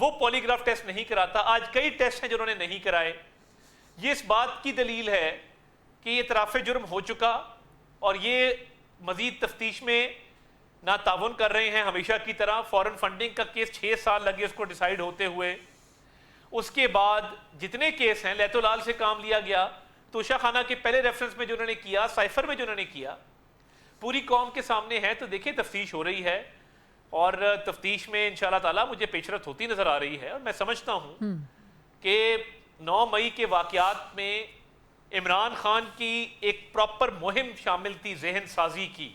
وہ پولیگراف ٹیسٹ نہیں کراتا. آج کئی ٹیسٹ ہیں جو انہوں نے نہیں کرائے. یہ اس بات کی دلیل ہے کہ یہ اعتراف جرم ہو چکا اور یہ مزید تفتیش میں نہ تعاون کر رہے ہیں ہمیشہ کی طرح. فورن فنڈنگ کا کیس 6 سال لگے اس کو ڈیسائیڈ ہوتے ہوئے. اس کے بعد جتنے کیس ہیں لیتو لال سے کام لیا گیا, توشہ خانہ کے پہلے ریفرنس میں جو انہوں نے کیا, سائفر میں جو انہوں نے کیا, پوری قوم کے سامنے ہے. تو دیکھیں تفتیش ہو رہی ہے اور تفتیش میں انشاءاللہ تعالیٰ مجھے پیشرفت ہوتی نظر آ رہی ہے. اور میں سمجھتا ہوں کہ 9 مئی کے واقعات میں عمران خان کی ایک پراپر مہم شامل تھی, ذہن سازی کی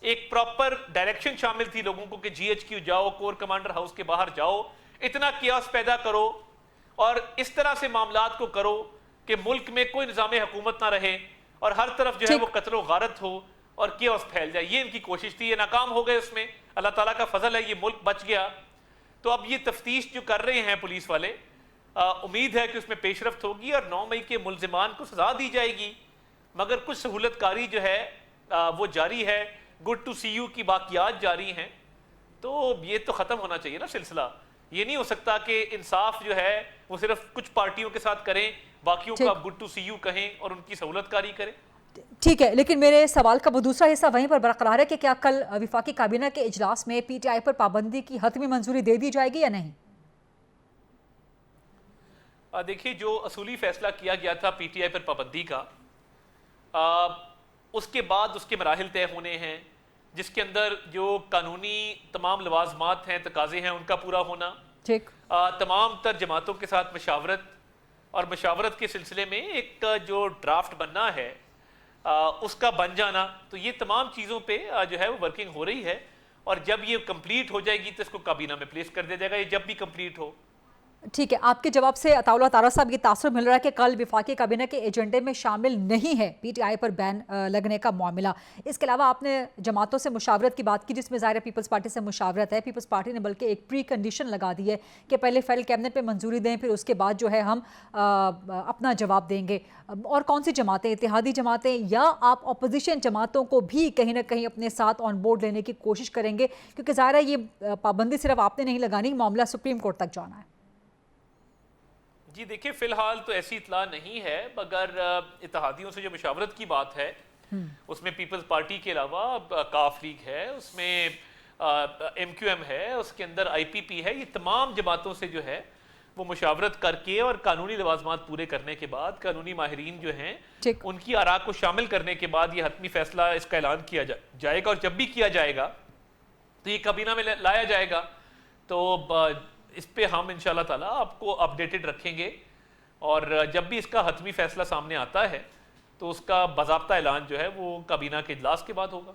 ایک پراپر ڈائریکشن شامل تھی لوگوں کو کہ GHQ جاؤ, کور کمانڈر ہاؤس کے باہر جاؤ, اتنا کیاس پیدا کرو اور اس طرح سے معاملات کو کرو کہ ملک میں کوئی نظام حکومت نہ رہے اور ہر طرف جو ہے وہ قتل و غارت ہو اور کیاس پھیل جائے. یہ ان کی کوشش تھی. یہ ناکام ہو گئے اس میں. اللہ تعالیٰ کا فضل ہے, یہ ملک بچ گیا. تو اب یہ تفتیش جو کر رہے ہیں پولیس والے, امید ہے کہ اس میں پیش رفت ہوگی اور 9 مئی کے ملزمان کو سزا دی جائے گی. مگر کچھ سہولت کاری جو ہے وہ جاری ہے. گڈ ٹو سی یو کی باقیات جاری ہیں. تو یہ تو ختم ہونا چاہیے نا سلسلہ. یہ نہیں ہو سکتا کہ انصاف جو ہے وہ صرف کچھ پارٹیوں کے ساتھ کریں, باقیوں کو آپ گڈ ٹو سی یو کہیں اور ان کی سہولت کاری کریں. ٹھیک ہے, لیکن میرے سوال کا وہ دوسرا حصہ وہیں پر برقرار ہے کہ کیا کل وفاقی کابینہ کے اجلاس میں PTI پر پابندی کی حتمی منظوری دے دی جائے گی یا نہیں؟ دیکھیے جو اصولی فیصلہ کیا گیا تھا PTI پر پابندی کا, اس کے بعد اس کے مراحل طے ہونے ہیں جس کے اندر جو قانونی تمام لوازمات ہیں, تقاضے ہیں, ان کا پورا ہونا, تمام تر جماعتوں کے ساتھ مشاورت اور مشاورت کے سلسلے میں ایک جو ڈرافٹ بننا ہے اس کا بن جانا. تو یہ تمام چیزوں پہ جو ہے وہ ورکنگ ہو رہی ہے اور جب یہ کمپلیٹ ہو جائے گی تو اس کو کابینہ میں پلیس کر دیا جائے گا, یہ جب بھی کمپلیٹ ہو. ٹھیک ہے, آپ کے جواب سے عطاء اللہ طارہ صاحب یہ تاثر مل رہا ہے کہ کل وفاقی کابینہ کے ایجنڈے میں شامل نہیں ہے PTI پر بین لگنے کا معاملہ. اس کے علاوہ آپ نے جماعتوں سے مشاورت کی بات کی جس میں ظاہر ہے پیپلز پارٹی سے مشاورت ہے. پیپلز پارٹی نے بلکہ ایک پری کنڈیشن لگا دی ہے کہ پہلے فیڈرل کیبنٹ پہ منظوری دیں, پھر اس کے بعد جو ہے ہم اپنا جواب دیں گے. اور کون سی جماعتیں, اتحادی جماعتیں, یا آپ اپوزیشن جماعتوں کو بھی کہیں نہ کہیں اپنے ساتھ آن بورڈ لینے کی کوشش کریں گے؟ کیونکہ ظاہر ہے یہ پابندی صرف آپ نے نہیں لگانی, معاملہ سپریم کورٹ تک جانا ہے. جی دیکھیں فی الحال تو ایسی اطلاع نہیں ہے, مگر اتحادیوں سے جو مشاورت کی بات ہے اس میں پیپلز پارٹی کے علاوہ کاف لیگ ہے, اس میں MQM ہے, اس کے اندر IPP ہے. یہ تمام جماعتوں سے جو ہے وہ مشاورت کر کے اور قانونی لوازمات پورے کرنے کے بعد, قانونی ماہرین جو ہیں ان کی آراء کو شامل کرنے کے بعد یہ حتمی فیصلہ اس کا اعلان کیا جائے گا. اور جب بھی کیا جائے گا تو یہ کابینہ میں لایا جائے گا. تو اس پہ ہم انشاءاللہ تعالیٰ آپ کو اپڈیٹڈ رکھیں گے اور جب بھی اس کا حتمی فیصلہ سامنے آتا ہے تو اس کا باضابطہ اعلان جو ہے وہ کابینہ کے اجلاس کے بعد ہوگا,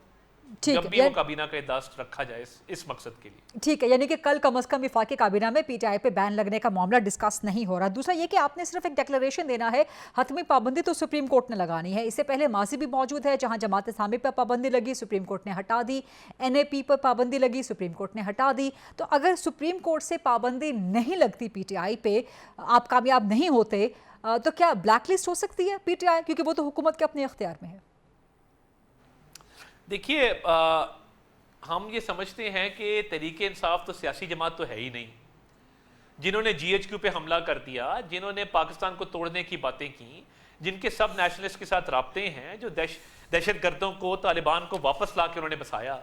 جب بھی وہ کابینہ کا اجلاس رکھا جائے اس مقصد کے لیے. ٹھیک ہے, یعنی کہ کل کم از کم وفاقی کابینہ میں PTI پہ بین لگنے کا معاملہ ڈسکس نہیں ہو رہا. دوسرا یہ کہ آپ نے صرف ایک ڈیکلریشن دینا ہے, حتمی پابندی تو سپریم کورٹ نے لگانی ہے. اس سے پہلے ماضی بھی موجود ہے جہاں جماعت اسلامی پر پابندی لگی, سپریم کورٹ نے ہٹا دی. NAP پر پابندی لگی, سپریم کورٹ نے ہٹا دی. تو اگر سپریم کورٹ سے پابندی نہیں لگتی PTI پہ, آپ کامیاب نہیں ہوتے, تو کیا بلیک لسٹ ہو سکتی ہے PTI, کیونکہ وہ تو حکومت کے اپنے اختیار میں ہے؟ دیکھیے ہم یہ سمجھتے ہیں کہ تحریک انصاف تو سیاسی جماعت تو ہے ہی نہیں. جنہوں نے GHQ پہ حملہ کر دیا, جنہوں نے پاکستان کو توڑنے کی باتیں کی, جن کے سب نیشنلسٹ کے ساتھ رابطے ہیں, جو دہشت گردوں کو, طالبان کو واپس لا کے انہوں نے بسایا,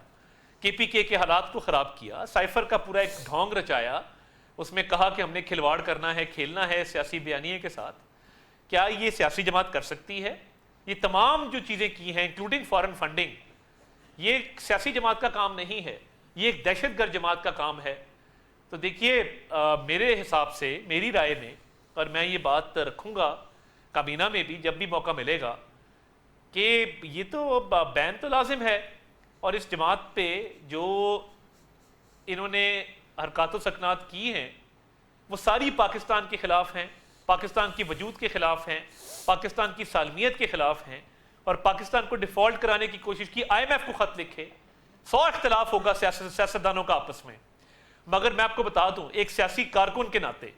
KPK کے حالات کو خراب کیا, سائفر کا پورا ایک ڈھونگ رچایا, اس میں کہا کہ ہم نے کھلواڑ کرنا ہے, کھیلنا ہے سیاسی بیانیے کے ساتھ. کیا یہ سیاسی جماعت کر سکتی ہے؟ یہ تمام جو چیزیں کی ہیں انکلوڈنگ فارن فنڈنگ, یہ سیاسی جماعت کا کام نہیں ہے, یہ ایک دہشت گرد جماعت کا کام ہے. تو دیکھیے میرے حساب سے, میری رائے میں, اور میں یہ بات رکھوں گا کابینہ میں بھی جب بھی موقع ملے گا, کہ یہ تو بین تو لازم ہے. اور اس جماعت پہ جو انہوں نے حرکات و سکنات کی ہیں وہ ساری پاکستان کے خلاف ہیں, پاکستان کی وجود کے خلاف ہیں, پاکستان کی سالمیت کے خلاف ہیں, اور پاکستان کو ڈیفالٹ کرانے کی کوشش کی. IMF کو خط لکھے, 100 اختلاف ہوگا سیاستدانوں کا آپس میں, مگر میں آپ کو بتا دوں ایک سیاسی کارکن کے ناطے,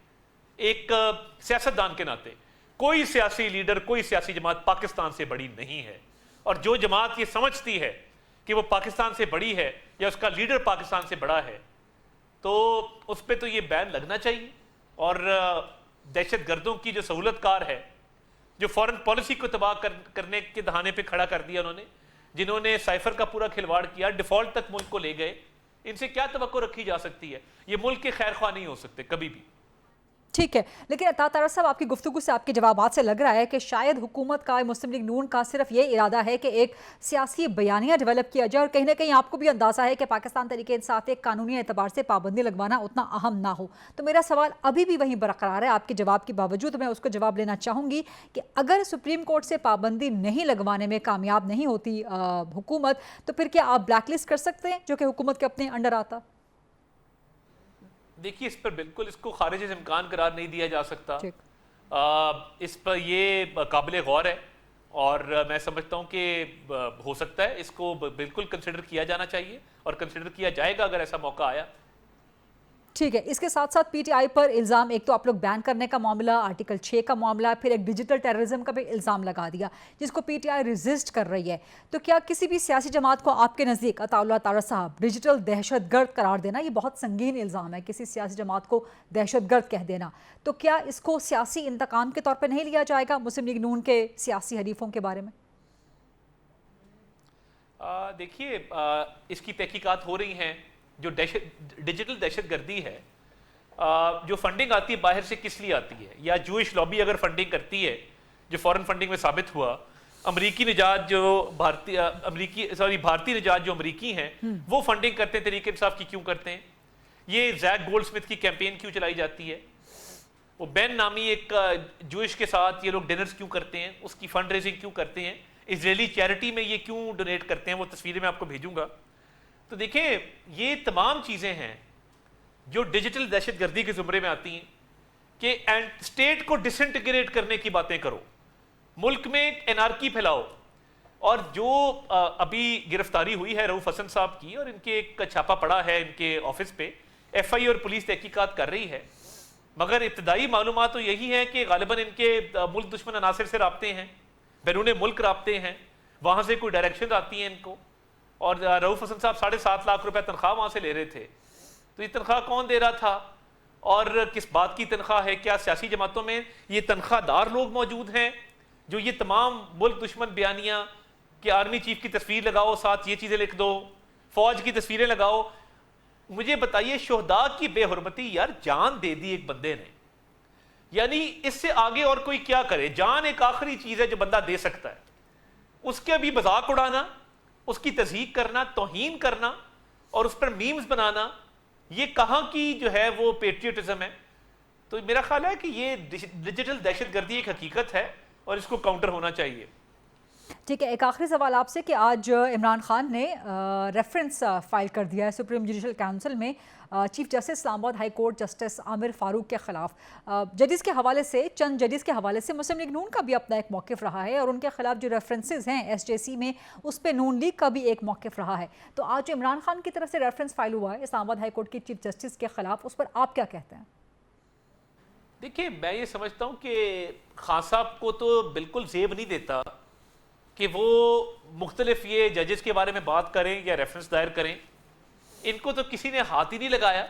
ایک سیاستدان کے ناطے, کوئی سیاسی لیڈر, کوئی سیاسی جماعت پاکستان سے بڑی نہیں ہے. اور جو جماعت یہ سمجھتی ہے کہ وہ پاکستان سے بڑی ہے یا اس کا لیڈر پاکستان سے بڑا ہے, تو اس پہ تو یہ بین لگنا چاہیے، اور دہشت گردوں کی جو سہولت کار ہے، جو فورن پالیسی کو تباہ کرنے کے دہانے پہ کھڑا کر دیا انہوں نے، جنہوں نے سائفر کا پورا کھلواڑ کیا، ڈیفالٹ تک ملک کو لے گئے، ان سے کیا توقع رکھی جا سکتی ہے؟ یہ ملک کے خیر خواہ نہیں ہو سکتے کبھی بھی۔ ٹھیک ہے، لیکن عطا طارق صاحب آپ کی گفتگو سے، آپ کے جوابات سے لگ رہا ہے کہ شاید حکومت کا، مسلم لیگ نون کا صرف یہ ارادہ ہے کہ ایک سیاسی بیانیہ ڈیولپ کیا جائے، اور کہیں نہ کہیں آپ کو بھی اندازہ ہے کہ پاکستان تحریک انصاف ایک قانونی اعتبار سے پابندی لگوانا اتنا اہم نہ ہو۔ تو میرا سوال ابھی بھی وہیں برقرار ہے، آپ کے جواب کے باوجود میں اس کو جواب لینا چاہوں گی کہ اگر سپریم کورٹ سے پابندی نہیں لگوانے میں کامیاب نہیں ہوتی حکومت، تو پھر کیا آپ بلیک لسٹ کر سکتے ہیں جو کہ حکومت کے اپنے انڈر آتا؟ دیکھیے اس پر بالکل اس کو خارج از امکان قرار نہیں دیا جا سکتا، اس پر یہ قابل غور ہے، اور میں سمجھتا ہوں کہ ہو سکتا ہے اس کو بالکل کنسیڈر کیا جانا چاہیے، اور کنسیڈر کیا جائے گا اگر ایسا موقع آیا۔ ٹھیک ہے، اس کے ساتھ ساتھ پی ٹی آئی پر الزام، ایک تو آپ لوگ بین کرنے کا معاملہ، آرٹیکل 6 کا معاملہ، پھر ایک ڈیجیٹل ٹیررزم کا بھی الزام لگا دیا جس کو پی ٹی آئی ریزسٹ کر رہی ہے۔ تو کیا کسی بھی سیاسی جماعت کو آپ کے نزدیک، عطا اللہ طارق صاحب، ڈیجیٹل دہشت گرد قرار دینا یہ بہت سنگین الزام ہے، کسی سیاسی جماعت کو دہشت گرد کہہ دینا، تو کیا اس کو سیاسی انتقام کے طور پہ نہیں لیا جائے گا مسلم لیگ نون کے سیاسی حریفوں کے بارے میں؟ دیکھیے اس کی تحقیقات ہو رہی ہیں، جو ڈیجیٹل دہشت گردی ہے، جو فنڈنگ آتی ہے باہر سے کس لیے آتی ہے، یا جوئش لابی اگر فنڈنگ کرتی ہے، جو فورن فنڈنگ میں ثابت ہوا، بھارتی نژاد جو امریکی ہیں وہ فنڈنگ کرتے ہیں تحریک انصاف کی، کیوں کرتے ہیں؟ یہ زیک گولڈ سمتھ کی کیمپین کیوں چلائی جاتی ہے؟ وہ بین نامی ایک جوئش کے ساتھ یہ لوگ ڈنرز کیوں کرتے ہیں، اس کی فنڈ ریزنگ کیوں کرتے ہیں، اسرائیلی چیریٹی میں یہ کیوں ڈونیٹ کرتے ہیں، وہ تصویریں میں آپ کو بھیجوں گا۔ تو دیکھیں یہ تمام چیزیں ہیں جو ڈیجیٹل دہشت گردی کے زمرے میں آتی ہیں، کہ اسٹیٹ کو ڈس انٹیگریٹ کرنے کی باتیں کرو، ملک میں انارکی پھیلاؤ، اور جو ابھی گرفتاری ہوئی ہے رؤوف حسن صاحب کی، اور ان کے ایک چھاپہ پڑا ہے ان کے آفس پہ، ایف آئی اور پولیس تحقیقات کر رہی ہے، مگر ابتدائی معلومات تو یہی ہے کہ غالباً ان کے ملک دشمن عناصر سے رابطے ہیں، بیرون ملک رابطے ہیں، وہاں سے کوئی ڈائریکشن آتی ہیں ان کو، اور رؤوف حسن صاحب 7.5 لاکھ روپے تنخواہ وہاں سے لے رہے تھے۔ تو یہ تنخواہ کون دے رہا تھا، اور کس بات کی تنخواہ ہے؟ کیا سیاسی جماعتوں میں یہ تنخواہ دار لوگ موجود ہیں جو یہ تمام ملک دشمن بیانیاں کہ آرمی چیف کی تصویر لگاؤ، ساتھ یہ چیزیں لکھ دو، فوج کی تصویریں لگاؤ؟ مجھے بتائیے، شہداء کی بے حرمتی، یار جان دے دی ایک بندے نے، یعنی اس سے آگے اور کوئی کیا کرے؟ جان ایک آخری چیز ہے جو بندہ دے سکتا ہے، اس کے بھی مذاق اڑانا، اس کی تضحیق کرنا، توہین کرنا، اور اس پر میمز بنانا، یہ کہاں کی جو ہے وہ پیٹریوٹزم ہے؟ تو میرا خیال ہے کہ یہ ڈیجیٹل دہشت گردی ایک حقیقت ہے، اور اس کو کاؤنٹر ہونا چاہیے۔ ٹھیک ہے، ایک آخری سوال آپ سے کہ آج عمران خان نے ریفرنس فائل کر دیا ہے سپریم جوڈیشل کونسل میں چیف جسٹس اسلام آباد ہائی کورٹ جسٹس عامر فاروق کے خلاف، ججز کے حوالے سے، چند ججز کے حوالے سے مسلم لیگ نون کا بھی اپنا ایک موقف رہا ہے، اور ان کے خلاف جو ریفرنسز ہیں ایس جے سی میں، اس پہ نون لیگ کا بھی ایک موقف رہا ہے۔ تو آج عمران خان کی طرف سے ریفرنس فائل ہوا ہے اسلام آباد ہائی کورٹ کی چیف جسٹس کے خلاف، اس پر آپ کیا کہتے ہیں؟ دیکھیے میں یہ سمجھتا ہوں کہ خان صاحب کو تو بالکل زیب نہیں دیتا کہ وہ مختلف یہ ججز کے بارے میں بات کریں یا ریفرنس دائر کریں، ان کو تو کسی نے ہاتھ ہی نہیں لگایا،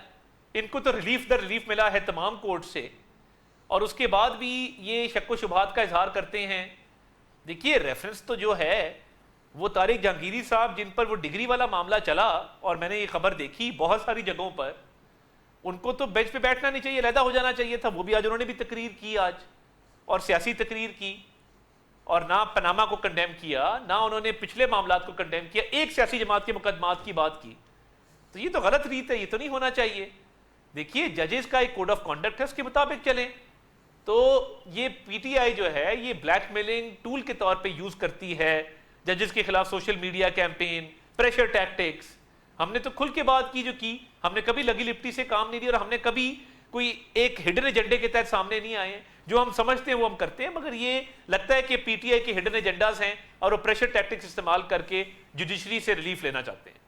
ان کو تو ریلیف در ریلیف ملا ہے تمام کورٹ سے، اور اس کے بعد بھی یہ شک و شبہات کا اظہار کرتے ہیں۔ دیکھیے ریفرنس تو جو ہے وہ طارق جہانگیری صاحب، جن پر وہ ڈگری والا معاملہ چلا، اور میں نے یہ خبر دیکھی بہت ساری جگہوں پر، ان کو تو بینچ پہ بیٹھنا نہیں چاہیے، علیحدہ ہو جانا چاہیے تھا، وہ بھی آج انہوں نے بھی تقریر کی آج، اور سیاسی تقریر کی، اور نہ پاناما کو کنڈیم کیا، نہ انہوں نے پچھلے معاملات کو کنڈیم کیا، ایک سیاسی جماعت کے مقدمات کی بات کی۔ تو یہ تو غلط ریت ہے، یہ تو نہیں ہونا چاہیے۔ دیکھیے ججز کا ایک کوڈ آف کنڈکٹ ہے، اس کے مطابق چلیں۔ تو یہ پی ٹی آئی جو ہے یہ بلیک میلنگ ٹول کے طور پہ یوز کرتی ہے ججز کے خلاف، social media campaign, pressure tactics. ہم نے تو کھل کے بات کی جو کی، ہم نے کبھی لگی لپٹی سے کام نہیں دیا، اور ہم نے کبھی کوئی ایک ہڈن ایجنڈے کے تحت سامنے نہیں آئے ہیں، جو ہم سمجھتے ہیں وہ ہم کرتے ہیں، مگر یہ لگتا ہے کہ پی ٹی آئی کے ہڈن ایجنڈاز ہیں، اور وہ پریشر ٹیکٹکس استعمال کر کے جوڈیشری سے ریلیف لینا چاہتے ہیں۔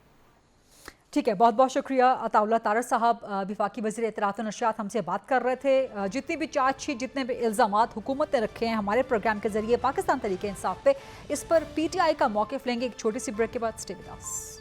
ٹھیک ہے، بہت بہت شکریہ عطا اللہ طارق صاحب، وفاقی وزیر اطلاعات و نشریات ہم سے بات کر رہے تھے۔ جتنی بھی چارج شیٹ، جتنے بھی الزامات حکومت نے رکھے ہیں ہمارے پروگرام کے ذریعے پاکستان تحریک انصاف پہ، اس پر پی ٹی آئی کا موقف لیں گے ایک چھوٹی سی بریک کے بعد۔ Stay with us.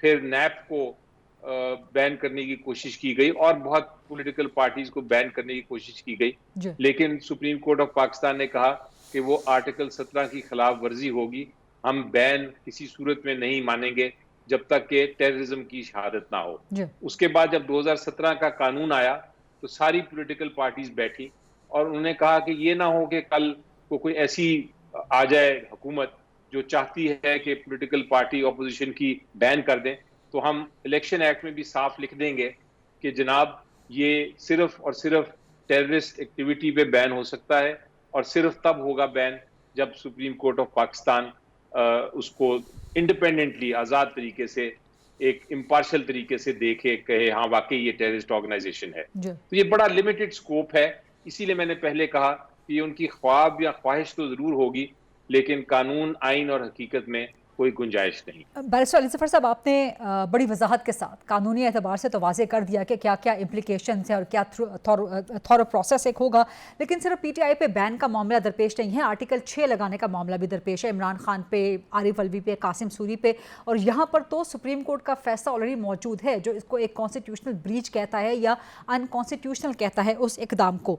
پھر نیب کو بین کرنے کی کوشش کی گئی اور بہت پولیٹیکل پارٹیز کو بین کرنے کی کوشش کی گئی، لیکن سپریم کورٹ آف پاکستان نے کہا کہ وہ آرٹیکل 17 کی خلاف ورزی ہوگی، ہم بین کسی صورت میں نہیں مانیں گے جب تک کہ ٹیررزم کی شہادت نہ ہو۔ اس کے بعد جب 2017 کا قانون آیا تو ساری پولیٹیکل پارٹیز بیٹھی اور انہوں نے کہا کہ یہ نہ ہو کہ کل کو کوئی ایسی آ جائے حکومت جو چاہتی ہے کہ پولیٹیکل پارٹی اپوزیشن کی بین کر دیں، تو ہم الیکشن ایکٹ میں بھی صاف لکھ دیں گے کہ جناب یہ صرف اور صرف ٹیررسٹ ایکٹیویٹی پہ بین ہو سکتا ہے، اور صرف تب ہوگا بین جب سپریم کورٹ آف پاکستان اس کو انڈیپینڈنٹلی آزاد طریقے سے ایک امپارشل طریقے سے دیکھے، کہے ہاں واقعی یہ ٹیررسٹ آرگنائزیشن ہے۔ تو یہ بڑا لمیٹڈ سکوپ ہے، اسی لیے میں نے پہلے کہا کہ یہ ان کی خواب یا خواہش تو ضرور ہوگی، لیکن قانون، آئین اور حقیقت میں کوئی گنجائش نہیں۔ بیرسٹر علی ظفر صاحب، آپ نے بڑی وضاحت کے ساتھ قانونی اعتبار سے تو واضح کر دیا کہ کیا کیا امپلیکیشنز ہیں اور کیا تھورو پروسیس ایک ہوگا، لیکن صرف پی ٹی آئی پہ بین کا معاملہ درپیش نہیں ہے، آرٹیکل 6 لگانے کا معاملہ بھی درپیش ہے، عمران خان پہ، عارف الوی پہ، قاسم سوری پہ، اور یہاں پر تو سپریم کورٹ کا فیصلہ آلریڈی موجود ہے جو اس کو ایک کانسٹیٹیوشنل بریچ کہتا ہے یا ان کانسٹیٹیوشنل کہتا ہے اس اقدام کو۔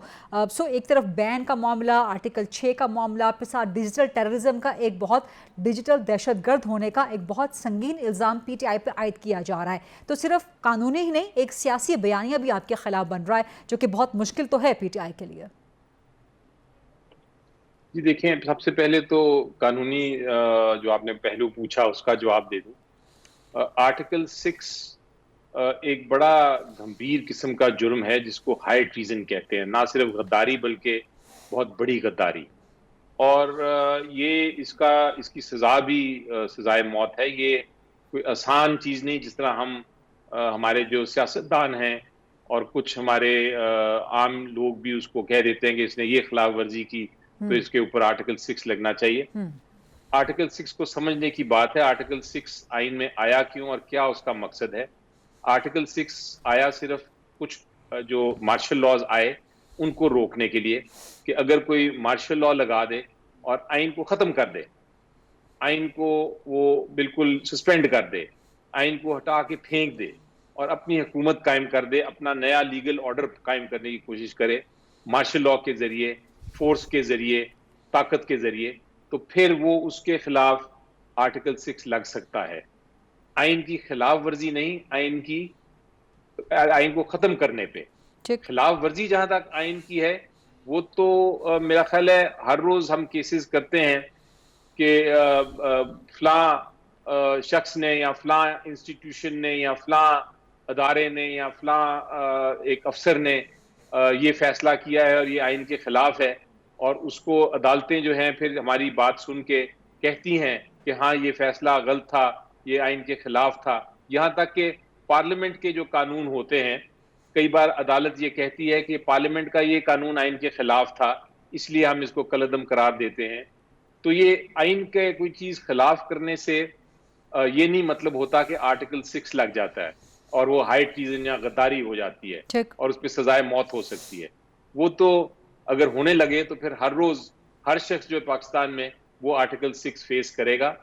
سو ایک طرف بین کا معاملہ، آرٹیکل 6 کا معاملہ، پھر ساتھ ڈیجیٹل ٹیررزم کا ایک بہت ڈیجیٹل دہشت گرد ہونے کا ایک بہت سنگین الزام پی ٹی آئی پہ عائد کیا جا رہا ہے، تو صرف قانونی ہی نہیں، ایک سیاسی بیانیہ بھی آپ کے خلاف بن رہا ہے جو کہ بہت مشکل تو ہے پی ٹی آئی کے لیے۔ جی دیکھیں، سب سے پہلے تو قانونی جو آپ نے پہلو پوچھا اس کا جواب دے دوں۔ آرٹیکل 6 ایک بڑا گھمبیر قسم کا جرم ہے جس کو ہائی ٹریزن کہتے ہیں، نہ صرف غداری بلکہ بہت بڑی غداری، اور یہ اس کی سزا بھی سزائے موت ہے۔ یہ کوئی آسان چیز نہیں، جس طرح ہمارے جو سیاستدان ہیں اور کچھ ہمارے عام لوگ بھی اس کو کہہ دیتے ہیں کہ اس نے یہ خلاف ورزی کی تو اس کے اوپر آرٹیکل 6 لگنا چاہیے۔ آرٹیکل 6 کو سمجھنے کی بات ہے، آرٹیکل 6 آئین میں آیا کیوں اور کیا اس کا مقصد ہے۔ آرٹیکل 6 آیا صرف کچھ جو مارشل لاز آئے ان کو روکنے کے لیے کہ اگر کوئی مارشل لا لگا دے اور آئین کو ختم کر دے، آئین کو وہ بالکل سسپینڈ کر دے، آئین کو ہٹا کے پھینک دے اور اپنی حکومت قائم کر دے، اپنا نیا لیگل آرڈر قائم کرنے کی کوشش کرے مارشل لا کے ذریعے، فورس کے ذریعے، طاقت کے ذریعے، تو پھر وہ اس کے خلاف آرٹیکل 6 لگ سکتا ہے۔ آئین کی خلاف ورزی نہیں، آئین کو ختم کرنے پہ خلاف ورزی جہاں تک آئین کی ہے، وہ تو میرا خیال ہے ہر روز ہم کیسز کرتے ہیں کہ فلاں شخص نے یا فلاں انسٹیٹیوشن نے یا فلاں ادارے نے یا فلاں ایک افسر نے یہ فیصلہ کیا ہے اور یہ آئین کے خلاف ہے، اور اس کو عدالتیں جو ہیں پھر ہماری بات سن کے کہتی ہیں کہ ہاں یہ فیصلہ غلط تھا، یہ آئین کے خلاف تھا۔ یہاں تک کہ پارلیمنٹ کے جو قانون ہوتے ہیں، کئی بار عدالت یہ کہتی ہے کہ پارلیمنٹ کا یہ قانون آئین کے خلاف تھا اس لیے ہم اس کو کالعدم قرار دیتے ہیں۔ تو یہ آئین کے کوئی چیز خلاف کرنے سے یہ نہیں مطلب ہوتا کہ آرٹیکل 6 لگ جاتا ہے اور وہ ہائی ٹریزن یا غداری ہو جاتی ہے اور اس پہ سزائے موت ہو سکتی ہے۔ وہ تو اگر ہونے لگے تو پھر ہر روز ہر شخص جو پاکستان میں وہ آرٹیکل 6 فیس کرے گا۔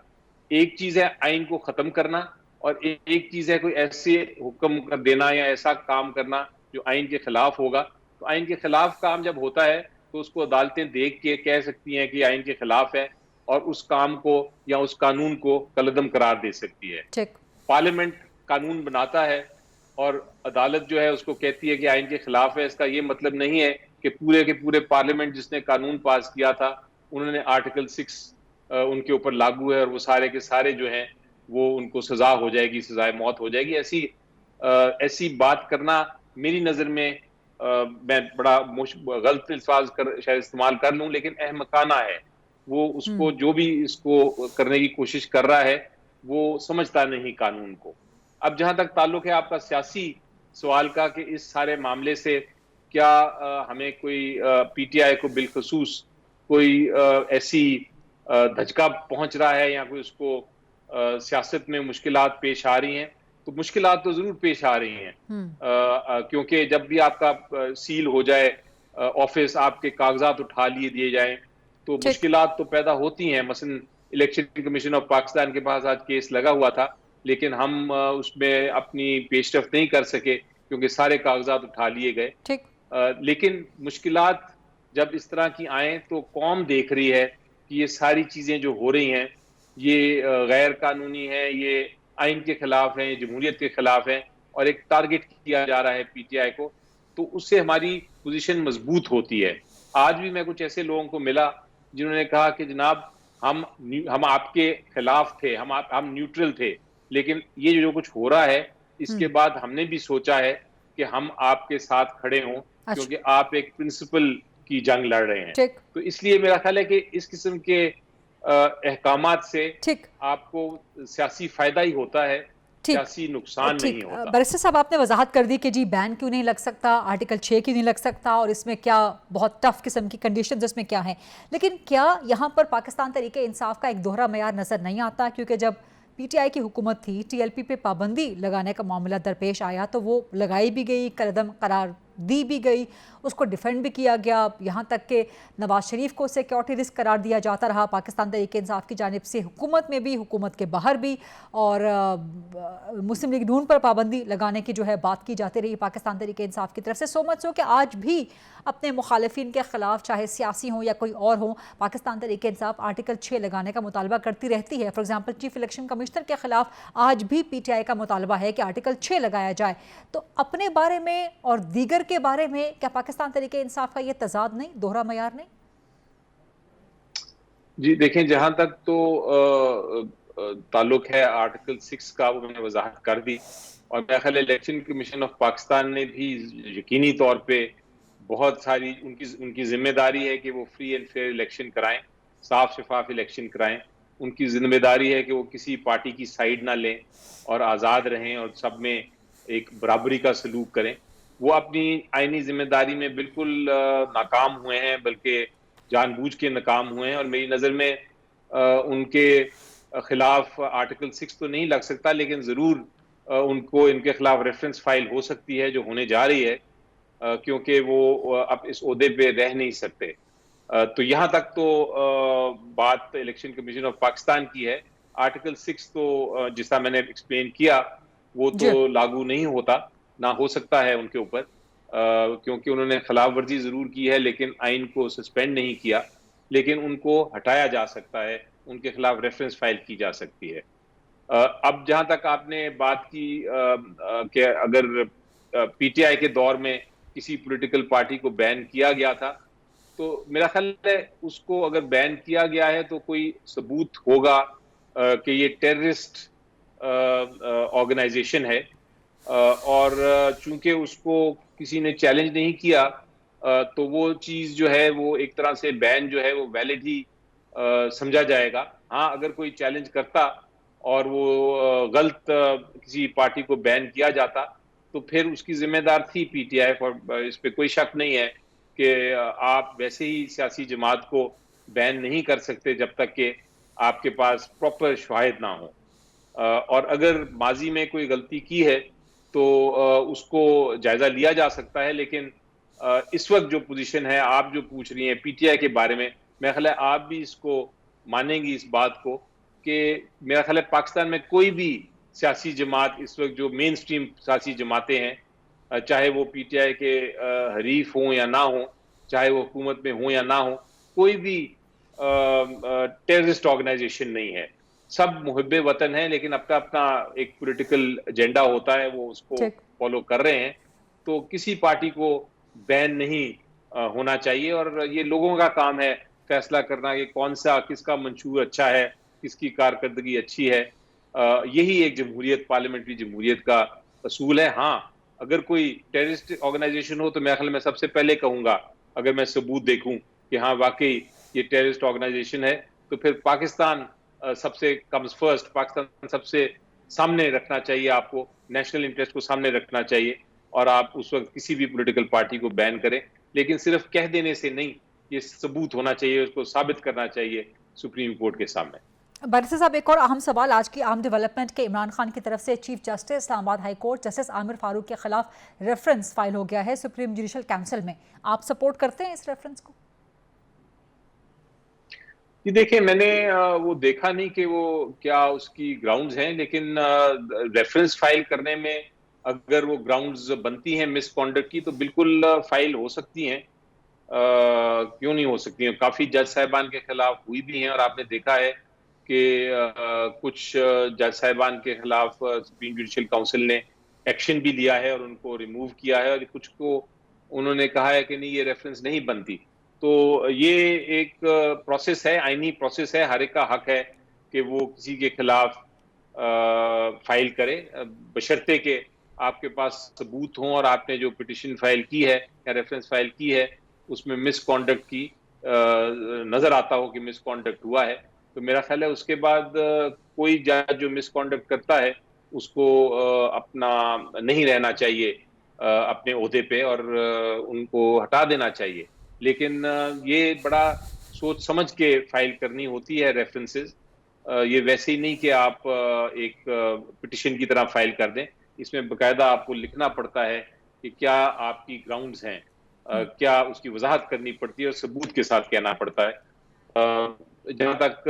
ایک چیز ہے آئین کو ختم کرنا اور ایک چیز ہے کوئی ایسے حکم کر دینا یا ایسا کام کرنا جو آئین کے خلاف ہوگا۔ تو آئین کے خلاف کام جب ہوتا ہے تو اس کو عدالتیں دیکھ کے کہہ سکتی ہیں کہ آئین کے خلاف ہے اور اس کام کو یا اس قانون کو کالعدم قرار دے سکتی ہے۔ پارلیمنٹ قانون بناتا ہے اور عدالت جو ہے اس کو کہتی ہے کہ آئین کے خلاف ہے، اس کا یہ مطلب نہیں ہے کہ پورے کے پورے پارلیمنٹ جس نے قانون پاس کیا تھا انہوں نے آرٹیکل 6 ان کے اوپر لاگو ہے اور وہ سارے کے سارے جو ہیں وہ ان کو سزا ہو جائے گی، سزائے موت ہو جائے گی۔ ایسی بات کرنا میری نظر میں میں بڑا غلط الفاظ شاید استعمال کر لوں لیکن احمقانہ ہے۔ وہ اس کو جو بھی اس کو کرنے کی کوشش کر رہا ہے وہ سمجھتا نہیں قانون کو۔ اب جہاں تک تعلق ہے آپ کا سیاسی سوال کا کہ اس سارے معاملے سے کیا ہمیں کوئی پی ٹی آئی کو بالخصوص کوئی ایسی دھچکا پہنچ رہا ہے یا کوئی اس کو سیاست میں مشکلات پیش آ رہی ہیں، تو مشکلات تو ضرور پیش آ رہی ہیں، کیونکہ جب بھی آپ کا سیل ہو جائے آفس، آپ کے کاغذات اٹھا لیے دیے جائیں تو مشکلات تو پیدا ہوتی ہیں۔ مثلا الیکشن کمیشن آف پاکستان کے پاس آج کیس لگا ہوا تھا لیکن ہم اس میں اپنی پیش رفت نہیں کر سکے کیونکہ سارے کاغذات اٹھا لیے گئے. ٹھیک. لیکن مشکلات جب اس طرح کی آئیں تو قوم دیکھ رہی ہے کہ یہ ساری چیزیں جو ہو رہی ہیں یہ غیر قانونی ہیں, یہ آئین کے خلاف ہیں, جمہوریت کے خلاف ہیں, اور ایک ٹارگٹ کیا جا رہا ہے پی ٹی آئی کو, تو اس سے ہماری پوزیشن مضبوط ہوتی ہے. آج بھی میں کچھ ایسے لوگوں کو ملا جنہوں نے کہا کہ جناب ہم آپ کے خلاف تھے, ہم نیوٹرل تھے, لیکن یہ جو کچھ ہو رہا ہے اس کے بعد ہم نے بھی سوچا ہے کہ ہم آپ کے ساتھ کھڑے ہوں, کیونکہ آپ ایک پرنسپل کی جنگ لڑ رہے ہیں. تو اس لیے میرا خیال ہے کہ اس قسم کے احکامات سے آپ کو سیاسی فائدہ ہی ہوتا ہے, سیاسی نقصان نہیں ہوتا. بیرسٹر صاحب آپ نے وضاحت کر دی کہ جی بین کیوں نہیں لگ سکتا, آرٹیکل 6 کیوں نہیں لگ سکتا, اور اس میں کیا بہت ٹف قسم کی کنڈیشنز اس میں کیا ہیں, لیکن کیا یہاں پر پاکستان تحریک انصاف کا ایک دوہرا معیار نظر نہیں آتا؟ کیونکہ جب پی ٹی آئی کی حکومت تھی, ٹی ایل پی پہ پابندی لگانے کا معاملہ درپیش آیا تو وہ لگائی بھی گئی, قدم قرار دی بھی گئی, اس کو ڈیفینڈ بھی کیا گیا, یہاں تک کہ نواز شریف کو سیکیورٹی رسک قرار دیا جاتا رہا پاکستان تحریک انصاف کی جانب سے, حکومت میں بھی, حکومت کے باہر بھی, اور مسلم لیگ نون پر پابندی لگانے کی جو ہے بات کی جاتی رہی پاکستان تحریک انصاف کی طرف سے. سو مچ سو کہ آج بھی اپنے مخالفین کے خلاف, چاہے سیاسی ہوں یا کوئی اور ہوں, پاکستان تحریک انصاف آرٹیکل 6 لگانے کا مطالبہ کرتی رہتی ہے. For example chief election commissioner کے خلاف آج بھی پی ٹی آئی کا مطالبہ ہے کہ آرٹیکل 6 لگایا جائے. تو اپنے بارے میں اور دیگر کے بارے میں کیا پاکستان تحریک انصاف کا یہ تضاد نہیں, دوہرا معیار نہیں؟ جی دیکھیں, جہاں تک تو تعلق ہے آرٹیکل 6 کا, وہ میں نے وضاحت کر دی, اور میرا خیال ہے الیکشن کمیشن آف پاکستان نے بھی یقینی طور پہ بہت ساری ان کی ذمہ داری ہے کہ وہ فری اینڈ فیئر الیکشن کرائیں, صاف شفاف الیکشن کرائیں. ان کی ذمہ داری ہے کہ وہ کسی پارٹی کی سائیڈ نہ لیں اور آزاد رہیں اور سب میں ایک برابری کا سلوک کریں. وہ اپنی آئینی ذمہ داری میں بالکل ناکام ہوئے ہیں, بلکہ جان بوجھ کے ناکام ہوئے ہیں, اور میری نظر میں ان کے خلاف آرٹیکل 6 تو نہیں لگ سکتا, لیکن ضرور ان کے خلاف ریفرنس فائل ہو سکتی ہے جو ہونے جا رہی ہے, کیونکہ وہ اب اس عہدے پہ رہ نہیں سکتے. تو یہاں تک تو بات الیکشن کمیشن آف پاکستان کی ہے. آرٹیکل 6 تو جس طرح میں نے ایکسپلین کیا وہ تو لاگو نہیں ہوتا, نہ ہو سکتا ہے ان کے اوپر, کیونکہ انہوں نے خلاف ورزی ضرور کی ہے لیکن آئین کو سسپینڈ نہیں کیا, لیکن ان کو ہٹایا جا سکتا ہے, ان کے خلاف ریفرنس فائل کی جا سکتی ہے. اب جہاں تک آپ نے بات کی کہ اگر پی ٹی آئی کے دور میں کسی پولیٹیکل پارٹی کو بین کیا گیا تھا, تو میرا خیال ہے اس کو اگر بین کیا گیا ہے تو کوئی ثبوت ہوگا کہ یہ ٹیررسٹ آرگنائزیشن ہے, اور چونکہ اس کو کسی نے چیلنج نہیں کیا تو وہ چیز جو ہے وہ ایک طرح سے بین جو ہے وہ ویلڈ ہی سمجھا جائے گا. ہاں اگر کوئی چیلنج کرتا اور وہ غلط کسی پارٹی کو بین کیا جاتا تو پھر اس کی ذمہ دار تھی پی ٹی آئی, اس پہ کوئی شک نہیں ہے کہ آپ ویسے ہی سیاسی جماعت کو بین نہیں کر سکتے جب تک کہ آپ کے پاس پراپر شواہد نہ ہوں. اور اگر ماضی میں کوئی غلطی کی ہے تو اس کو جائزہ لیا جا سکتا ہے, لیکن اس وقت جو پوزیشن ہے آپ جو پوچھ رہی ہیں پی ٹی آئی کے بارے میں, میرا خیال ہے آپ بھی اس کو مانیں گی اس بات کو کہ میرا خیال ہے پاکستان میں کوئی بھی سیاسی جماعت اس وقت جو مین سٹریم سیاسی جماعتیں ہیں, چاہے وہ پی ٹی آئی کے حریف ہوں یا نہ ہوں, چاہے وہ حکومت میں ہوں یا نہ ہوں, کوئی بھی ٹیررسٹ آرگنائزیشن نہیں ہے. سب محب وطن ہیں, لیکن اپنا اپنا ایک پولیٹیکل ایجنڈا ہوتا ہے, وہ اس کو فالو کر رہے ہیں. تو کسی پارٹی کو بین نہیں ہونا چاہیے, اور یہ لوگوں کا کام ہے فیصلہ کرنا کہ کون سا, کس کا منشور اچھا ہے, کس کی کارکردگی اچھی ہے. یہی ایک جمہوریت, پارلیمنٹری جمہوریت کا اصول ہے. ہاں اگر کوئی ٹیررسٹ آرگنائزیشن ہو تو میرے خیال میں سب سے پہلے کہوں گا, اگر میں ثبوت دیکھوں کہ ہاں واقعی یہ ٹیررسٹ آرگنائزیشن ہے, تو پھر پاکستان سب سے کمز فرسٹ, پاکستان سب سے سامنے رکھنا چاہیے, آپ کو نیشنل انٹرسٹ کو سامنے رکھنا چاہیے, اور آپ اس وقت کسی بھی پولیٹیکل پارٹی کو بین کریں, لیکن صرف کہہ دینے سے نہیں, یہ ثبوت ہونا چاہیے, اس کو ثابت کرنا چاہیے سپریم کورٹ کے سامنے. بیرسٹر صاحب ایک اور اہم سوال آج کی عام ڈیولپمنٹ کے عمران خان کی طرف سے چیف جسٹس اسلام آباد ہائی کورٹ جسٹس عامر فاروق کے خلاف ریفرنس فائل ہو گیا ہے سپریم جوڈیشل کونسل میں, آپ سپورٹ کرتے ہیں اس ریفرنس کو؟ جی دیکھیں، میں نے وہ دیکھا نہیں کہ وہ کیا اس کی گراؤنڈز ہیں، لیکن ریفرنس فائل کرنے میں اگر وہ گراؤنڈز بنتی ہیں مس کانڈکٹ کی تو بالکل فائل ہو سکتی ہیں، کیوں نہیں ہو سکتی ہیں؟ کافی جج صاحبان کے خلاف ہوئی بھی ہیں، اور آپ نے دیکھا ہے کہ کچھ جج صاحبان کے خلاف سپریم جوڈیشل کاؤنسل نے ایکشن بھی لیا ہے اور ان کو ریموو کیا ہے، اور کچھ کو انہوں نے کہا ہے کہ نہیں یہ ریفرنس نہیں بنتی. تو یہ ایک پروسیس ہے، آئینی پروسیس ہے، ہر ایک کا حق ہے کہ وہ کسی کے خلاف فائل کرے، بشرطے کہ آپ کے پاس ثبوت ہوں اور آپ نے جو پٹیشن فائل کی ہے یا ریفرنس فائل کی ہے اس میں مس کانڈکٹ کی نظر آتا ہو کہ مس کانڈکٹ ہوا ہے. تو میرا خیال ہے اس کے بعد کوئی جج جو مس کانڈکٹ کرتا ہے اس کو اپنا نہیں رہنا چاہیے اپنے عہدے پہ، اور ان کو ہٹا دینا چاہیے. لیکن یہ بڑا سوچ سمجھ کے فائل کرنی ہوتی ہے ریفرنسز، یہ ویسے ہی نہیں کہ آپ ایک پٹیشن کی طرح فائل کر دیں. اس میں باقاعدہ آپ کو لکھنا پڑتا ہے کہ کیا آپ کی گراؤنڈز ہیں، کیا اس کی وضاحت کرنی پڑتی ہے اور ثبوت کے ساتھ کہنا پڑتا ہے. جہاں تک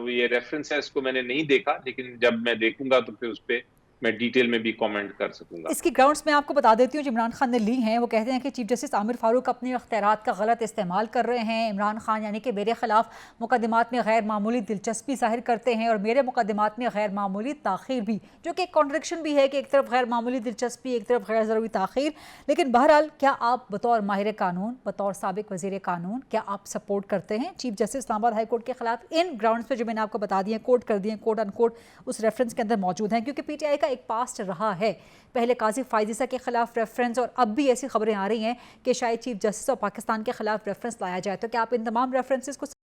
یہ ریفرنس ہے اس کو میں نے نہیں دیکھا، لیکن جب میں دیکھوں گا تو پھر اس پہ میں ڈیٹیل میں بھی کامنٹ کر سکوں گا. اس کی گراؤنڈز میں آپ کو بتا دیتی ہوں جو عمران خان نے لی ہیں، وہ کہتے ہیں کہ چیف جسٹس عامر فاروق اپنے اختیارات کا غلط استعمال کر رہے ہیں. عمران خان یعنی کہ میرے خلاف مقدمات میں غیر معمولی دلچسپی ظاہر کرتے ہیں اور میرے مقدمات میں غیر معمولی تاخیر بھی، جو کہ ایک کانٹرڈکشن بھی ہے کہ ایک طرف غیر معمولی دلچسپی، ایک طرف غیر ضروری تاخیر. لیکن بہرحال کیا آپ بطور ماہر قانون، بطور سابق وزیر قانون، کیا آپ سپورٹ کرتے ہیں چیف جسٹس اسلام آباد ہائی کورٹ کے خلاف ان گراؤنڈز پہ جو میں نے آپ کو بتا دی ہیں، کوٹ کر دیے، کوٹ ان کوٹ اس ریفرنس کے اندر موجود ہیں؟ کیونکہ پی ٹی آئی کا ایک پاسٹ رہا ہے، پہلے قاضی فائزہ کے خلاف ریفرنس، اور اب بھی ایسی خبریں آ رہی ہیں کہ شاید چیف جسٹس اور پاکستان کے خلاف ریفرنس لایا جائے. تو کیا آپ ان تمام ریفرنسز کو